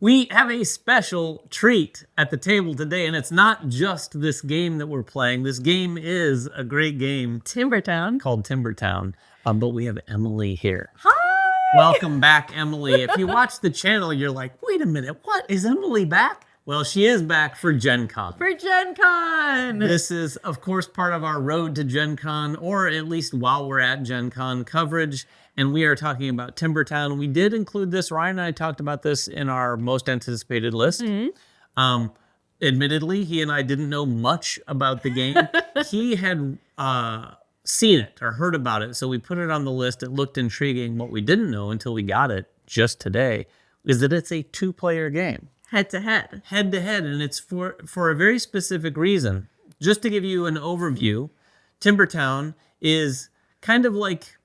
We have a special treat at the table today, and it's not just this game that we're playing. This game is a great game. Timbertown. Called Timbertown, but we have Emily here. Hi! Welcome back, Emily. If you watch the channel, you're like, wait a minute, what? Is Emily back? Well, she is back for Gen Con. For Gen Con! This is, of course, part of our road to Gen Con, or at least while we're at Gen Con coverage. And we are talking about Timbertown. We did include this. Ryan and I talked about this in our most anticipated list. Mm-hmm. Admittedly, he and I didn't know much about the game. He had seen it or heard about it, so we put it on the list. It looked intriguing. What we didn't know until we got it just today is that it's a two-player game. Head-to-head. Head-to-head, and it's for a very specific reason. Just to give you an overview, Timbertown is kind of like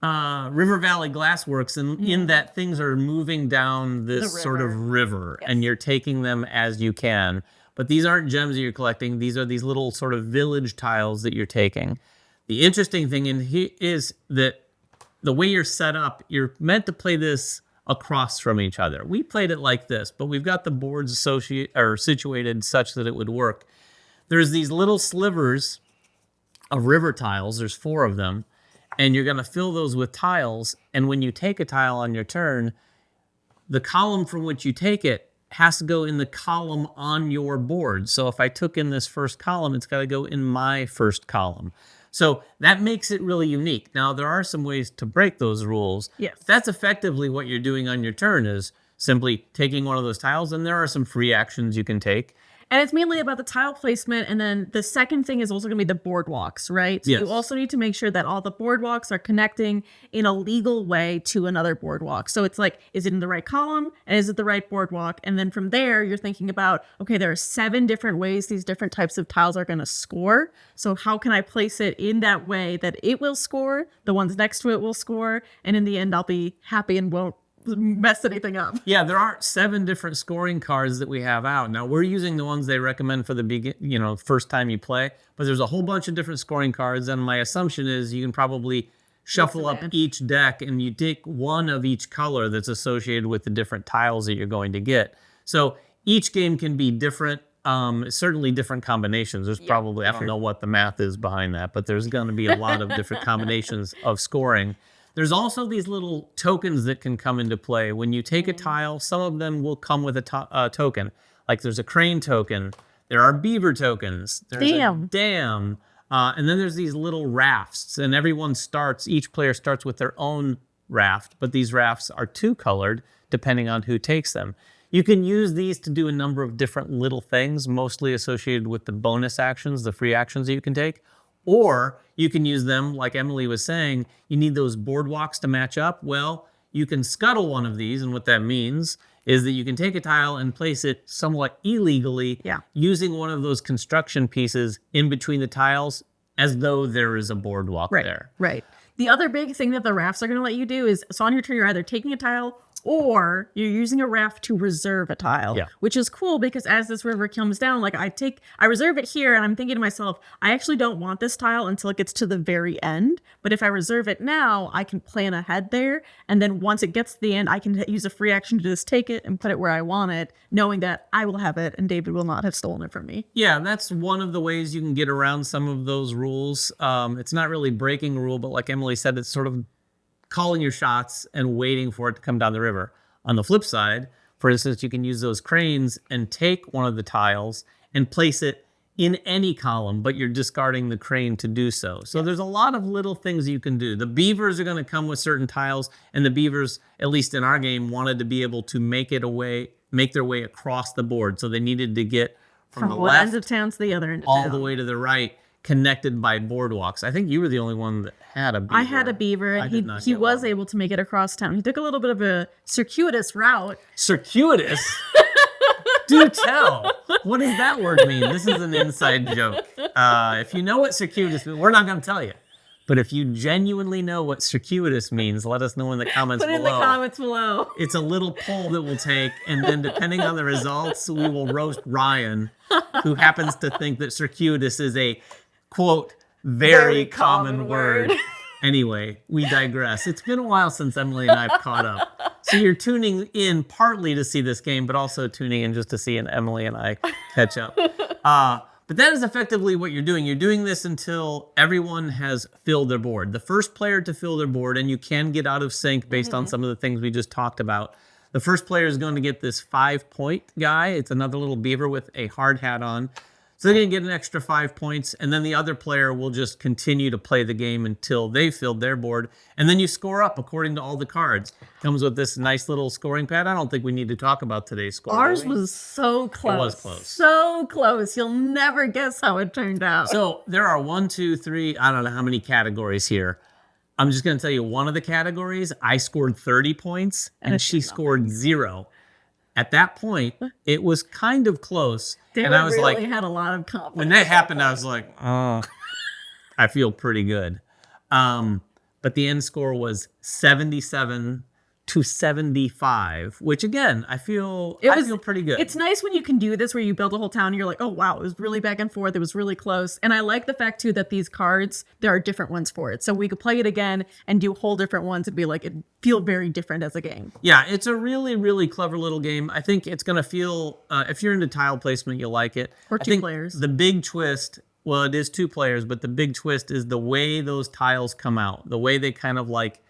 River Valley Glassworks in that things are moving down this sort of river, yes, and you're taking them as you can. But these aren't gems that you're collecting. These are these little sort of village tiles that you're taking. The interesting thing is that the way you're set up, you're meant to play this across from each other. We played it like this, but we've got the boards situated such that it would work. There's these little slivers of river tiles. There's 4 of them. And you're going to fill those with tiles. And when you take a tile on your turn, the column from which you take it has to go in the column on your board. So if I took in this first column, it's got to go in my first column. So that makes it really unique. Now, there are some ways to break those rules. Yes. That's effectively what you're doing on your turn, is simply taking one of those tiles. And there are some free actions you can take. And it's mainly about the tile placement. And then the second thing is also going to be the boardwalks, right? So yes, you also need to make sure that all the boardwalks are connecting in a legal way to another boardwalk. So it's like, is it in the right column? And is it the right boardwalk? And then from there, you're thinking about, okay, there are 7 different ways these different types of tiles are going to score. So how can I place it in that way that it will score? The ones next to it will score. And in the end, I'll be happy and won't mess anything up. Yeah, there are 7 different scoring cards that we have out. Now, we're using the ones they recommend for the first time you play, but there's a whole bunch of different scoring cards, and my assumption is you can probably shuffle up each deck and you take one of each color that's associated with the different tiles that you're going to get. So each game can be different, certainly different combinations. There's probably, I don't know what the math is behind that, but there's going to be a lot of different combinations of scoring. There's also these little tokens that can come into play. When you take a tile, some of them will come with a token. Like there's a crane token. There are beaver tokens. There's a dam. And then there's these little rafts. And each player starts with their own raft. But these rafts are 2-colored depending on who takes them. You can use these to do a number of different little things, mostly associated with the bonus actions, the free actions that you can take. Or you can use them, like Emily was saying, you need those boardwalks to match up. Well, you can scuttle one of these, and what that means is that you can take a tile and place it somewhat illegally using one of those construction pieces in between the tiles as though there is a boardwalk there. Right. The other big thing that the rafts are going to let you do is, so on your turn, you're either taking a tile or you're using a raft to reserve a tile, which is cool because as this river comes down, like I reserve it here and I'm thinking to myself, I actually don't want this tile until it gets to the very end. But if I reserve it now, I can plan ahead there. And then once it gets to the end, I can use a free action to just take it and put it where I want it, knowing that I will have it and David will not have stolen it from me. Yeah, that's one of the ways you can get around some of those rules. It's not really breaking a rule, but like Emily said, it's sort of calling your shots and waiting for it to come down the river. On the flip side, for instance, you can use those cranes and take one of the tiles and place it in any column, but you're discarding the crane to do so. So there's a lot of little things you can do. The beavers are going to come with certain tiles, and the beavers, at least in our game, wanted to be able to make their way across the board. So they needed to get from the one left end of town to the other end of all town, the way to the right, connected by boardwalks. I think you were the only one that had a beaver. I had a beaver, and he was able to make it across town. He took a little bit of a circuitous route. Circuitous? Do tell. What does that word mean? This is an inside joke. If you know what circuitous means, we're not going to tell you. But if you genuinely know what circuitous means, let us know in the comments below. Put in the comments below. It's a little poll that we'll take, and then depending on the results, we will roast Ryan, who happens to think that circuitous is a, quote, very common word. Anyway, we digress. It's been a while since Emily and I have caught up. So you're tuning in partly to see this game, but also tuning in just to see Emily and I catch up. But that is effectively what you're doing. You're doing this until everyone has filled their board. The first player to fill their board, and you can get out of sync based on some of the things we just talked about. The first player is going to get this 5-point guy. It's another little beaver with a hard hat on. So they're going to get an extra 5 points, and then the other player will just continue to play the game until they filled their board. And then you score up according to all the cards. Comes with this nice little scoring pad. I don't think we need to talk about today's score. Ours was so close. It was close. So close. You'll never guess how it turned out. So there are 1, 2, 3, I don't know how many categories here. I'm just going to tell you one of the categories. I scored 30 points, and she scored 0. At that point, it was kind of close. And I was really had a lot of confidence. When that happened, I was like, oh, I feel pretty good. But the end score was 77 to 75, which again, I feel pretty good. It's nice when you can do this where you build a whole town and you're like, oh wow, it was really back and forth. It was really close. And I like the fact too that these cards, there are different ones for it. So we could play it again and do whole different ones and be like, it feel very different as a game. Yeah, it's a really, really clever little game. I think it's going to feel, if you're into tile placement, you'll like it. Or two players. The big twist, well, it is 2 players, but the big twist is the way those tiles come out, the way they kind of like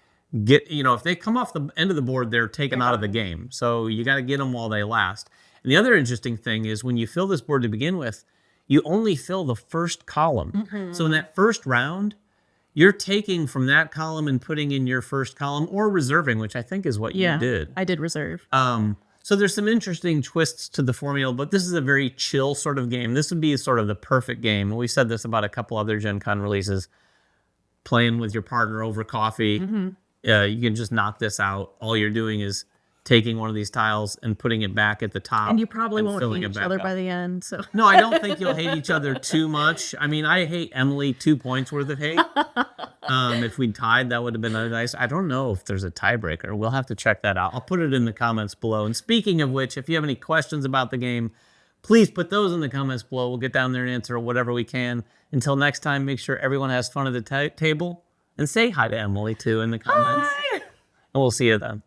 get, if they come off the end of the board, they're taken out of the game. So you got to get them while they last. And the other interesting thing is when you fill this board to begin with, you only fill the first column. So in that first round, you're taking from that column and putting in your first column or reserving, which I think is what you did. I did reserve. So there's some interesting twists to the formula, but this is a very chill sort of game. This would be sort of the perfect game. We said this about a couple other Gen Con releases. Playing with your partner over coffee. You can just knock this out. All you're doing is taking one of these tiles and putting it back at the top. And you probably won't hate each other by the end. So no, I don't think you'll hate each other too much. I mean, I hate Emily 2 points worth of hate. If we tied, that would have been nice. I don't know if there's a tiebreaker. We'll have to check that out. I'll put it in the comments below. And speaking of which, if you have any questions about the game, please put those in the comments below. We'll get down there and answer whatever we can. Until next time, make sure everyone has fun at the table. And say hi to Emily, too, in the comments. Hi. And we'll see you then.